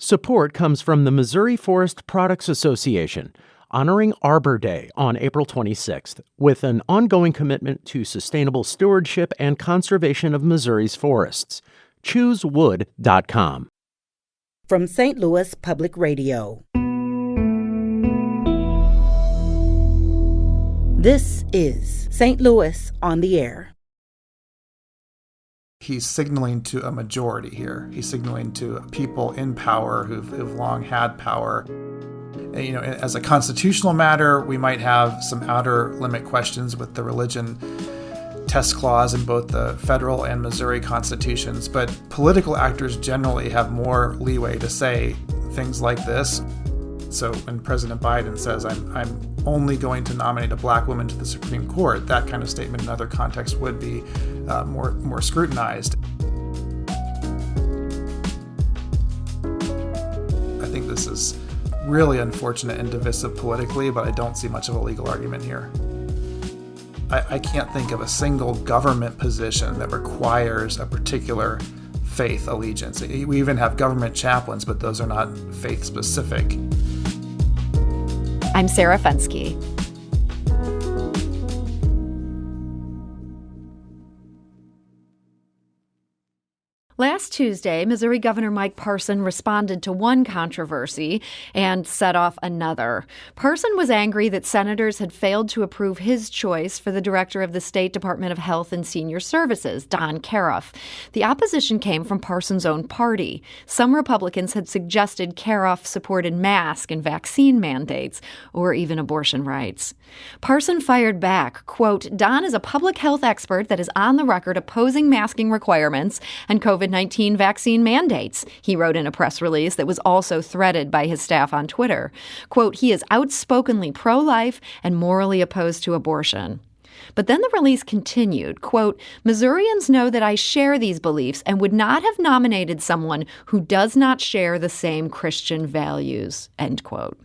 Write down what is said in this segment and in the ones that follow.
Support comes from the Missouri Forest Products Association, honoring Arbor Day on April 26th, with an ongoing commitment to sustainable stewardship and conservation of Missouri's forests. ChooseWood.com. From St. Louis Public Radio. This is St. Louis on the Air. He's signaling to a majority here. He's signaling to people in power who've long had power. You know, as a constitutional matter, we might have some outer limit questions with the religion test clause in both the federal and Missouri constitutions, but political actors generally have more leeway to say things like this. So when President Biden says, I'm only going to nominate a black woman to the Supreme Court, that kind of statement in other contexts would be more scrutinized. I think this is really unfortunate and divisive politically, but I don't see much of a legal argument here. I can't think of a single government position that requires a particular faith allegiance. We even have government chaplains, but those are not faith-specific. I'm Sarah Fensky. Last Tuesday, Missouri Governor Mike Parson responded to one controversy and set off another. Parson was angry that senators had failed to approve his choice for the director of the State Department of Health and Senior Services, Don Cariff. The opposition came from Parson's own party. Some Republicans had suggested Cariff supported mask and vaccine mandates, or even abortion rights. Parson fired back, quote, Don is a public health expert that is on the record opposing masking requirements and COVID-19 vaccine mandates, he wrote in a press release that was also threaded by his staff on Twitter. Quote, he is outspokenly pro-life and morally opposed to abortion. But then the release continued, quote, Missourians know that I share these beliefs and would not have nominated someone who does not share the same Christian values, end quote.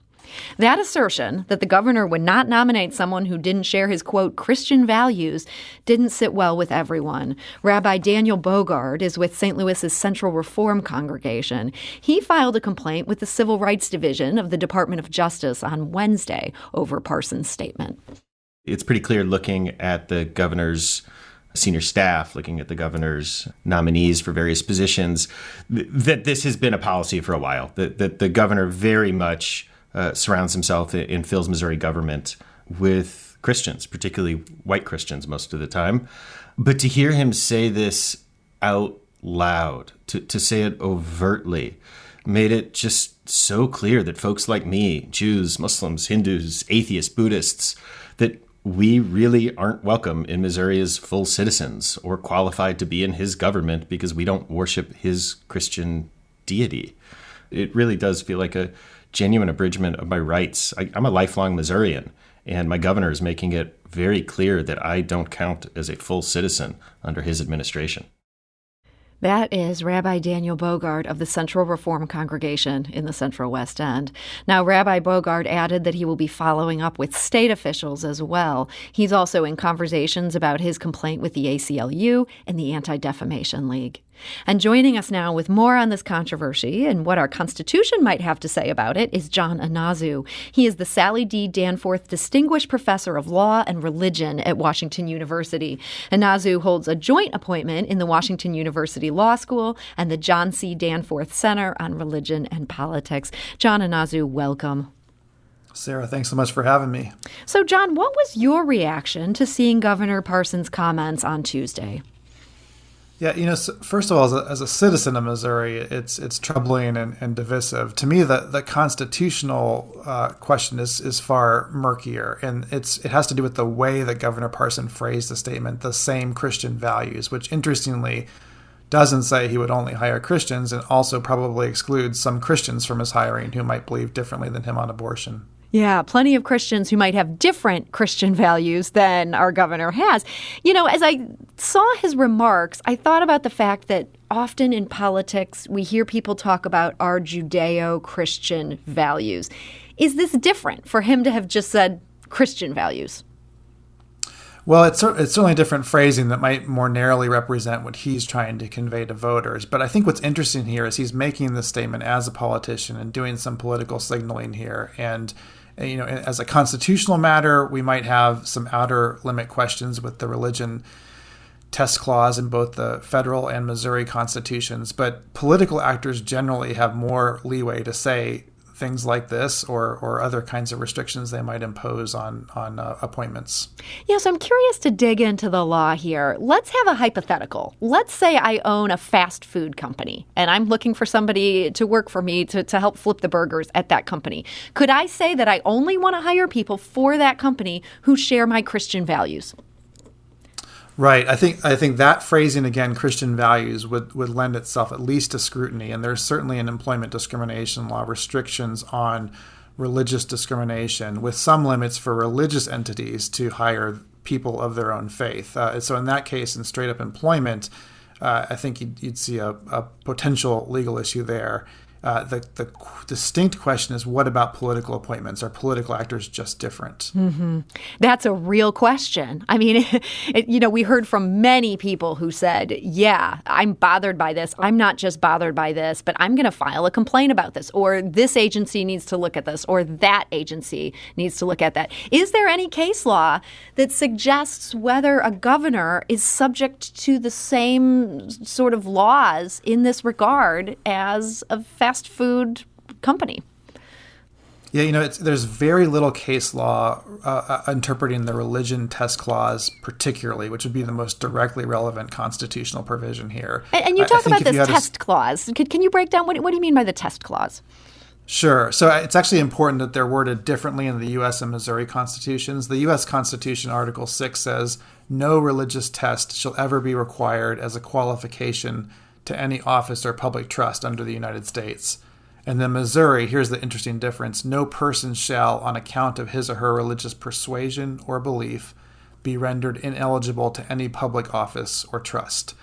That assertion that the governor would not nominate someone who didn't share his, quote, Christian values didn't sit well with everyone. Rabbi Daniel Bogard is with St. Louis's Central Reform Congregation. He filed a complaint with the Civil Rights Division of the Department of Justice on Wednesday over Parson's statement. It's pretty clear looking at the governor's senior staff, looking at the governor's nominees for various positions, that this has been a policy for a while, that the governor very much surrounds himself in Phil's Missouri government with Christians, particularly white Christians most of the time. But to hear him say this out loud, to say it overtly, made it just so clear that folks like me, Jews, Muslims, Hindus, atheists, Buddhists, that we really aren't welcome in Missouri as full citizens or qualified to be in his government because we don't worship his Christian deity. It really does feel like a genuine abridgment of my rights. I'm a lifelong Missourian, and my governor is making it very clear that I don't count as a full citizen under his administration. That is Rabbi Daniel Bogard of the Central Reform Congregation in the Central West End. Now, Rabbi Bogard added that he will be following up with state officials as well. He's also in conversations about his complaint with the ACLU and the Anti-Defamation League. And joining us now with more on this controversy and what our Constitution might have to say about it is John Inazu. He is the Sally D. Danforth Distinguished Professor of Law and Religion at Washington University. Inazu holds a joint appointment in the Washington University Law School and the John C. Danforth Center on Religion and Politics. John Inazu, welcome. Sarah, thanks so much for having me. So, John, what was your reaction to seeing Governor Parson's comments on Tuesday? Yeah, first of all, as a citizen of Missouri, it's troubling and divisive. To me, the constitutional question is far murkier, and it has to do with the way that Governor Parson phrased the statement, the same Christian values, which interestingly doesn't say he would only hire Christians, and also probably excludes some Christians from his hiring who might believe differently than him on abortion. Yeah, plenty of Christians who might have different Christian values than our governor has. As I saw his remarks, I thought about the fact that often in politics, we hear people talk about our Judeo-Christian values. Is this different for him to have just said Christian values? Well, it's certainly different phrasing that might more narrowly represent what he's trying to convey to voters. But I think what's interesting here is he's making this statement as a politician and doing some political signaling here. And, as a constitutional matter, we might have some outer limit questions with the religion test clause in both the federal and Missouri constitutions. But political actors generally have more leeway to say things like this or other kinds of restrictions they might impose on appointments. Yes, I'm curious to dig into the law here. Let's have a hypothetical. Let's say I own a fast food company and I'm looking for somebody to work for me to help flip the burgers at that company. Could I say that I only want to hire people for that company who share my Christian values? Right. I think that phrasing, again, Christian values, would lend itself at least to scrutiny. And there's certainly an employment discrimination law restrictions on religious discrimination with some limits for religious entities to hire people of their own faith. So in that case, in straight up employment, I think you'd see a potential legal issue there. The distinct question is, what about political appointments? Are political actors just different? Mm-hmm. That's a real question. I mean, we heard from many people who said, yeah, I'm bothered by this. I'm not just bothered by this, but I'm going to file a complaint about this, or this agency needs to look at this, or that agency needs to look at that. Is there any case law that suggests whether a governor is subject to the same sort of laws in this regard as a fast food company? Yeah, there's very little case law interpreting the religion test clause particularly, which would be the most directly relevant constitutional provision here. And you talk about this test clause. Can you break down what do you mean by the test clause? Sure. So it's actually important that they're worded differently in the U.S. and Missouri constitutions. The U.S. Constitution, Article 6 says, no religious test shall ever be required as a qualification to any office or public trust under the United States. And then Missouri, here's the interesting difference. No person shall, on account of his or her religious persuasion or belief, be rendered ineligible to any public office or trust.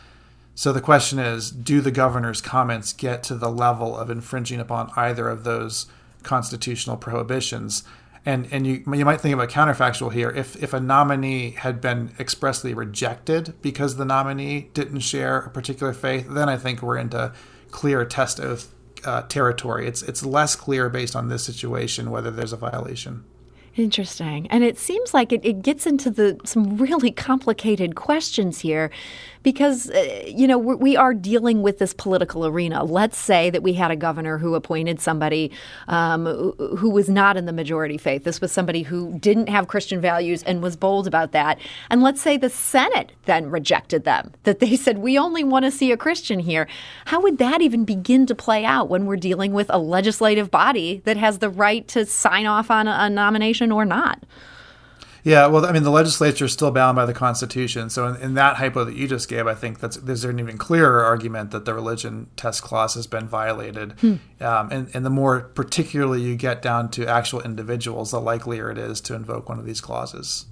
So the question is, do the governor's comments get to the level of infringing upon either of those constitutional prohibitions? And you might think of a counterfactual here. If a nominee had been expressly rejected because the nominee didn't share a particular faith, then I think we're into clear test oath territory. It's less clear based on this situation whether there's a violation. Interesting. And it seems like it gets into some really complicated questions here because, we are dealing with this political arena. Let's say that we had a governor who appointed somebody who was not in the majority faith. This was somebody who didn't have Christian values and was bold about that. And let's say the Senate then rejected them, that they said, we only want to see a Christian here. How would that even begin to play out when we're dealing with a legislative body that has the right to sign off on a nomination or not? Yeah, well, I mean, the legislature is still bound by the Constitution. So in that hypo that you just gave, I think there's an even clearer argument that the religion test clause has been violated. And the more particularly you get down to actual individuals, the likelier it is to invoke one of these clauses.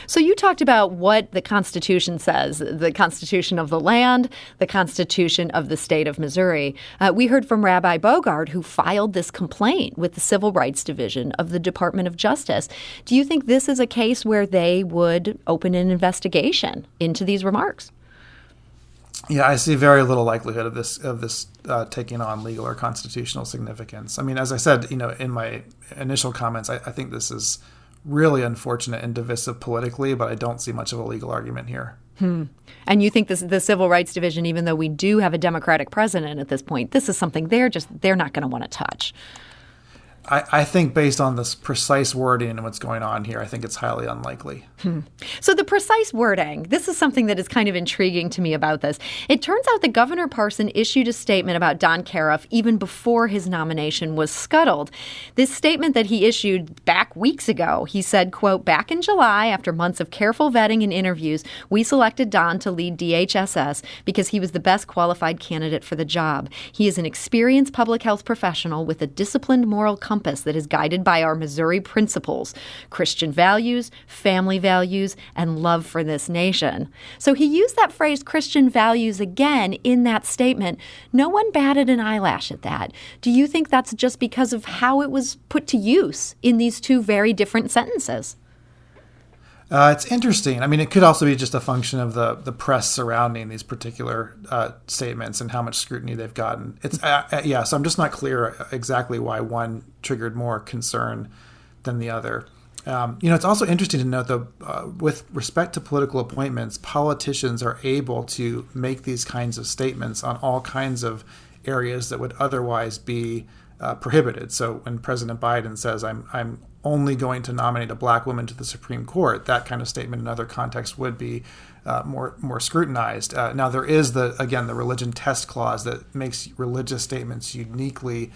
So you talked about what the Constitution says, the Constitution of the land, the Constitution of the state of Missouri. We heard from Rabbi Bogard, who filed this complaint with the Civil Rights Division of the Department of Justice. Do you think this is a case where they would open an investigation into these remarks? Yeah, I see very little likelihood of this taking on legal or constitutional significance. I mean, as I said, in my initial comments, I think this is really unfortunate and divisive politically, but I don't see much of a legal argument here. And you think the Civil Rights Division, even though we do have a Democratic president at this point, this is something they're not going to want to touch? I think based on this precise wording and what's going on here, I think it's highly unlikely. So the precise wording, this is something that is kind of intriguing to me about this. It turns out that Governor Parson issued a statement about Don Cariff even before his nomination was scuttled. This statement that he issued back weeks ago, he said, quote, back in July, after months of careful vetting and interviews, we selected Don to lead DHSS because he was the best qualified candidate for the job. He is an experienced public health professional with a disciplined moral compass that is guided by our Missouri principles, Christian values, family values, and love for this nation. So he used that phrase Christian values again in that statement. No one batted an eyelash at that. Do you think that's just because of how it was put to use in these two very different sentences? It's interesting. I mean, it could also be just a function of the press surrounding these particular statements and how much scrutiny they've gotten. It's so I'm just not clear exactly why one triggered more concern than the other. It's also interesting to note, though, with respect to political appointments, politicians are able to make these kinds of statements on all kinds of areas that would otherwise be prohibited. So when President Biden says, I'm only going to nominate a black woman to the Supreme Court, that kind of statement in other contexts would be more scrutinized. Now, there is the religion test clause that makes religious statements uniquely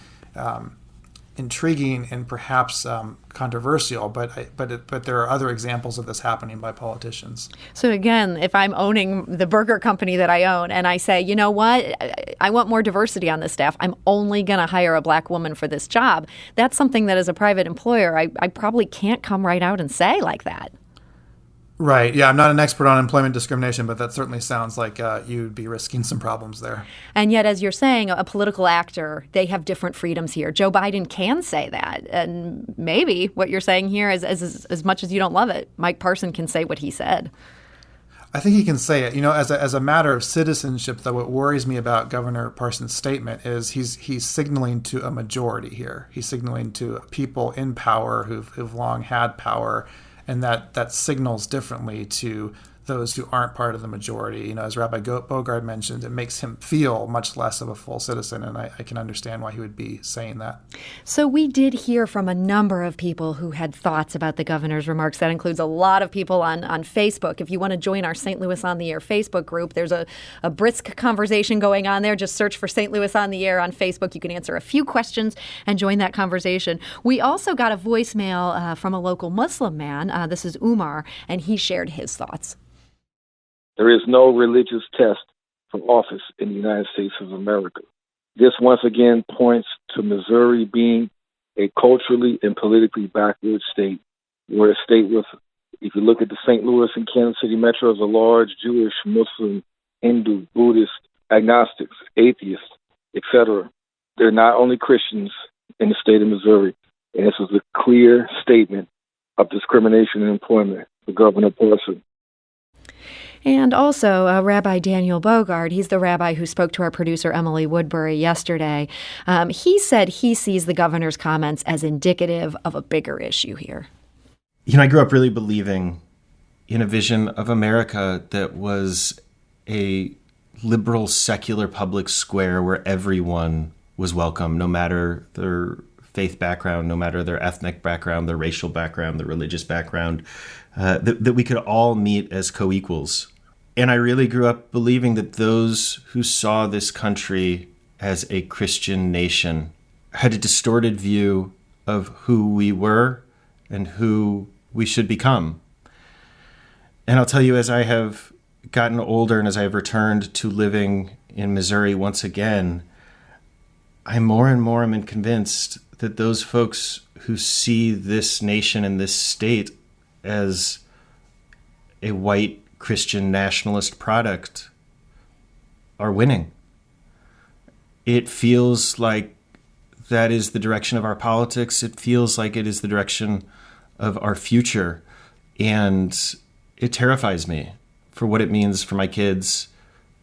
intriguing and perhaps controversial, but there are other examples of this happening by politicians. So again, if I'm owning the burger company that I own and I say, you know what, I want more diversity on this staff, I'm only going to hire a black woman for this job. That's something that as a private employer, I probably can't come right out and say like that. Right. Yeah, I'm not an expert on employment discrimination, but that certainly sounds like you'd be risking some problems there. And yet, as you're saying, a political actor, they have different freedoms here. Joe Biden can say that. And maybe what you're saying here is as much as you don't love it, Mike Parson can say what he said. I think he can say it. As a matter of citizenship, though, what worries me about Governor Parson's statement is he's signaling to a majority here. He's signaling to people in power who've long had power, and that signals differently to those who aren't part of the majority. As Rabbi Bogard mentioned, it makes him feel much less of a full citizen, and I can understand why he would be saying that. So we did hear from a number of people who had thoughts about the governor's remarks. That includes a lot of people on Facebook. If you want to join our St. Louis on the Air Facebook group, there's a brisk conversation going on there. Just search for St. Louis on the Air on Facebook. You can answer a few questions and join that conversation. We also got a voicemail from a local Muslim man. This is Umar, and he shared his thoughts. There is no religious test for office in the United States of America. This once again points to Missouri being a culturally and politically backward state. We're a state with, if you look at the St. Louis and Kansas City metros, a large Jewish, Muslim, Hindu, Buddhist, agnostics, atheists, etc. They're not only Christians in the state of Missouri. And this is a clear statement of discrimination in employment for Governor Parson. And also Rabbi Daniel Bogard, he's the rabbi who spoke to our producer Emily Woodbury yesterday. He said he sees the governor's comments as indicative of a bigger issue here. I grew up really believing in a vision of America that was a liberal, secular public square where everyone was welcome, no matter their faith background, no matter their ethnic background, their racial background, their religious background, that we could all meet as co-equals. And I really grew up believing that those who saw this country as a Christian nation had a distorted view of who we were and who we should become. And I'll tell you, as I have gotten older and as I have returned to living in Missouri once again, I more and more am convinced that those folks who see this nation and this state as a white Christian nationalist product are winning. It feels like that is the direction of our politics. It feels like it is the direction of our future. And it terrifies me for what it means for my kids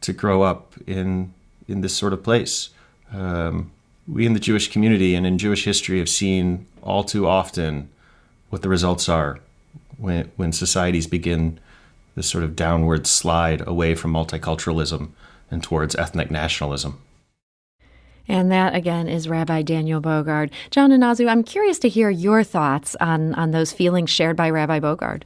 to grow up in this sort of place. We in the Jewish community and in Jewish history have seen all too often what the results are when societies begin this sort of downward slide away from multiculturalism and towards ethnic nationalism. And that, again, is Rabbi Daniel Bogard. John Inazu, I'm curious to hear your thoughts on those feelings shared by Rabbi Bogard.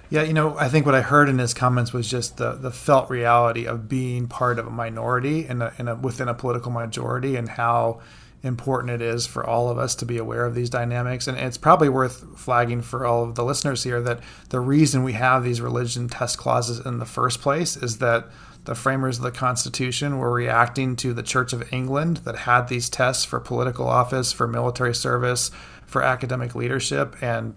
Yeah, I think what I heard in his comments was just the felt reality of being part of a minority within a political majority, and how important it is for all of us to be aware of these dynamics. And it's probably worth flagging for all of the listeners here that the reason we have these religion test clauses in the first place is that the framers of the Constitution were reacting to the Church of England that had these tests for political office, for military service, for academic leadership, and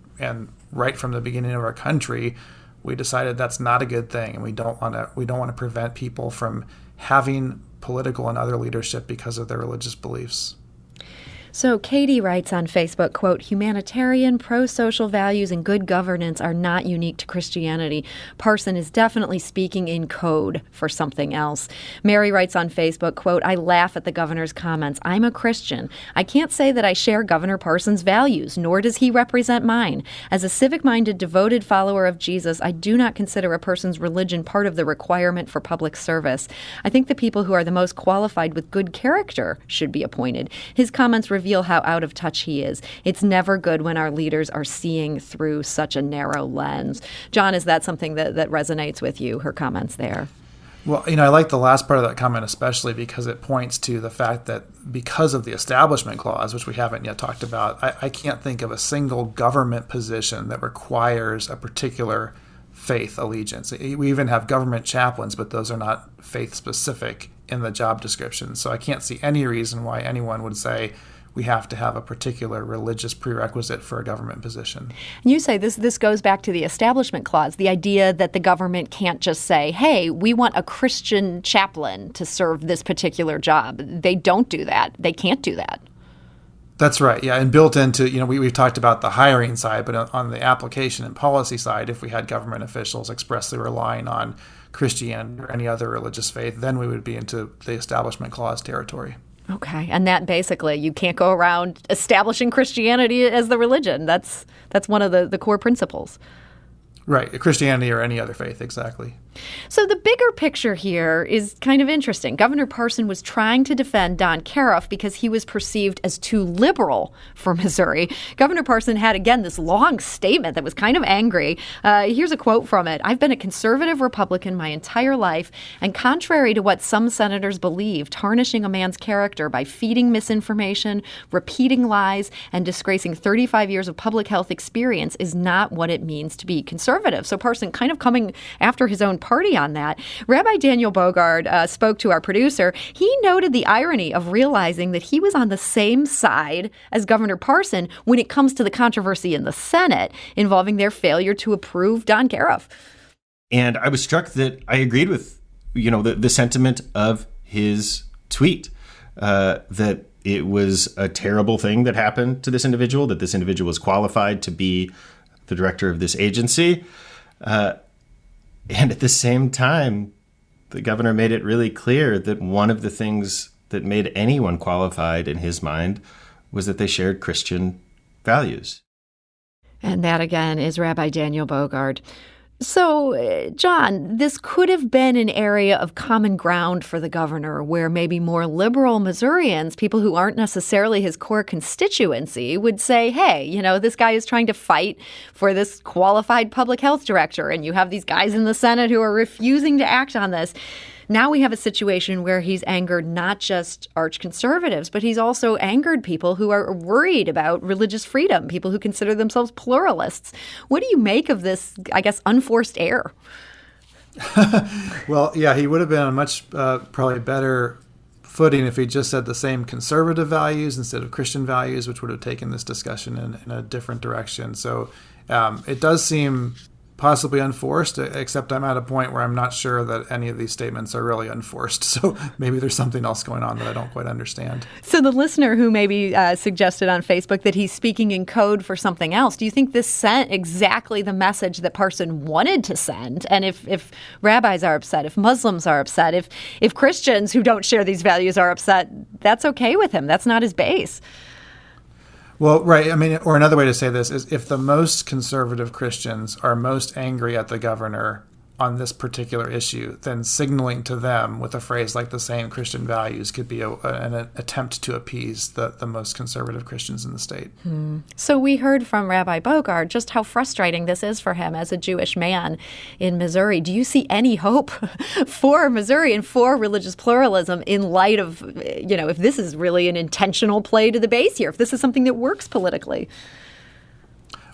right from the beginning of our country, we decided that's not a good thing, and we don't want to prevent people from having political and other leadership because of their religious beliefs. So Katie writes on Facebook, quote, humanitarian, pro-social values and good governance are not unique to Christianity. Parson is definitely speaking in code for something else. Mary writes on Facebook, quote, I laugh at the governor's comments. I'm a Christian. I can't say that I share Governor Parson's values, nor does he represent mine. As a civic-minded, devoted follower of Jesus, I do not consider a person's religion part of the requirement for public service. I think the people who are the most qualified with good character should be appointed. His comments reveal how out of touch he is. It's never good when our leaders are seeing through such a narrow lens. John, is that something that resonates with you, her comments there? Well, I like the last part of that comment especially because it points to the fact that because of the Establishment Clause, which we haven't yet talked about, I can't think of a single government position that requires a particular faith allegiance. We even have government chaplains, but those are not faith-specific in the job description. So I can't see any reason why anyone would say we have to have a particular religious prerequisite for a government position. And you say this goes back to the Establishment Clause, the idea that the government can't just say, hey, we want a Christian chaplain to serve this particular job. They don't do that. They can't do that. That's right. Yeah. And built into, we've talked about the hiring side, but on the application and policy side, if we had government officials expressly relying on Christianity or any other religious faith, then we would be into the Establishment Clause territory. Okay. And that basically, you can't go around establishing Christianity as the religion. That's one of the core principles. Right. Christianity or any other faith. Exactly. So the bigger picture here is kind of interesting. Governor Parson was trying to defend Don Cariff because he was perceived as too liberal for Missouri. Governor Parson had, again, this long statement that was kind of angry. Here's a quote from it. I've been a conservative Republican my entire life, and contrary to what some senators believe, tarnishing a man's character by feeding misinformation, repeating lies, and disgracing 35 years of public health experience is not what it means to be conservative. So Parson kind of coming after his own party on that. Rabbi Daniel Bogard spoke to our producer. He noted the irony of realizing that he was on the same side as Governor Parson when it comes to the controversy in the Senate involving their failure to approve Don Cariff. And I was struck that I agreed with, the sentiment of his tweet, that it was a terrible thing that happened to this individual, that this individual was qualified to be the director of this agency. And at the same time, the governor made it really clear that one of the things that made anyone qualified in his mind was that they shared Christian values. And that, again, is Rabbi Daniel Bogard. So, John, this could have been an area of common ground for the governor where maybe more liberal Missourians, people who aren't necessarily his core constituency, would say, hey, this guy is trying to fight for this qualified public health director, and you have these guys in the Senate who are refusing to act on this. Now we have a situation where he's angered not just arch conservatives, but he's also angered people who are worried about religious freedom, people who consider themselves pluralists. What do you make of this, I guess, unforced air? Well, yeah, he would have been on much probably better footing if he just said the same conservative values instead of Christian values, which would have taken this discussion in a different direction. So it does seem possibly unforced, except I'm at a point where I'm not sure that any of these statements are really unforced. So maybe there's something else going on that I don't quite understand. So the listener who maybe suggested on Facebook that he's speaking in code for something else, do you think this sent exactly the message that Parson wanted to send? And if rabbis are upset, if Muslims are upset, if Christians who don't share these values are upset, that's okay with him. That's not his base. Well, right. I mean, or another way to say this is if the most conservative Christians are most angry at the governor on this particular issue, then signaling to them with a phrase like the same Christian values could be an attempt to appease the most conservative Christians in the state. So we heard from Rabbi Bogard just how frustrating this is for him as a Jewish man in Missouri. Do you see any hope for Missouri and for religious pluralism in light of, if this is really an intentional play to the base here, if this is something that works politically?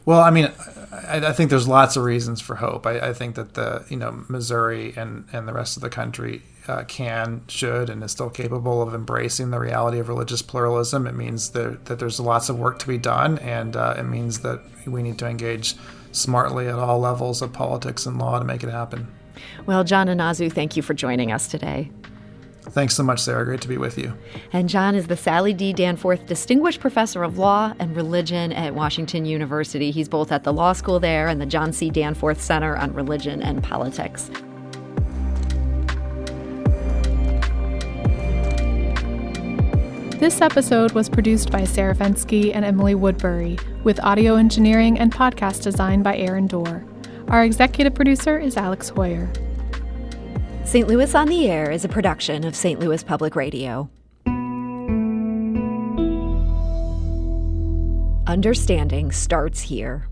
Well, I mean, I think there's lots of reasons for hope. I think that Missouri and the rest of the country should, and is still capable of embracing the reality of religious pluralism. It means that there's lots of work to be done, and it means that we need to engage smartly at all levels of politics and law to make it happen. Well, John Inazu, thank you for joining us today. Thanks so much, Sarah. Great to be with you. And John is the Sally D. Danforth Distinguished Professor of Law and Religion at Washington University. He's both at the law school there and the John C. Danforth Center on Religion and Politics. This episode was produced by Sarah Fensky and Emily Woodbury, with audio engineering and podcast design by Aaron Dorr. Our executive producer is Alex Hoyer. St. Louis on the Air is a production of St. Louis Public Radio. Understanding starts here.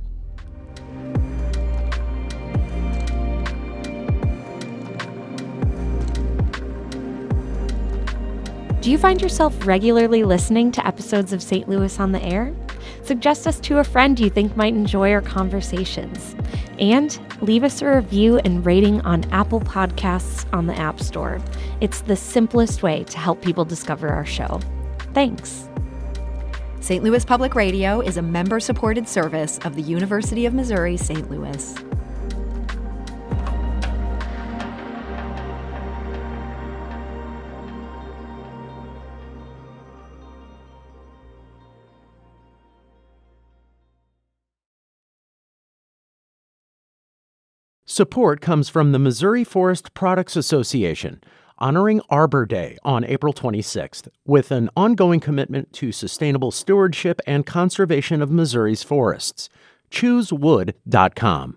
Do you find yourself regularly listening to episodes of St. Louis on the Air? Suggest us to a friend you think might enjoy our conversations. And leave us a review and rating on Apple Podcasts on the App Store. It's the simplest way to help people discover our show. Thanks. St. Louis Public Radio is a member-supported service of the University of Missouri, St. Louis. Support comes from the Missouri Forest Products Association, honoring Arbor Day on April 26th, with an ongoing commitment to sustainable stewardship and conservation of Missouri's forests. ChooseWood.com.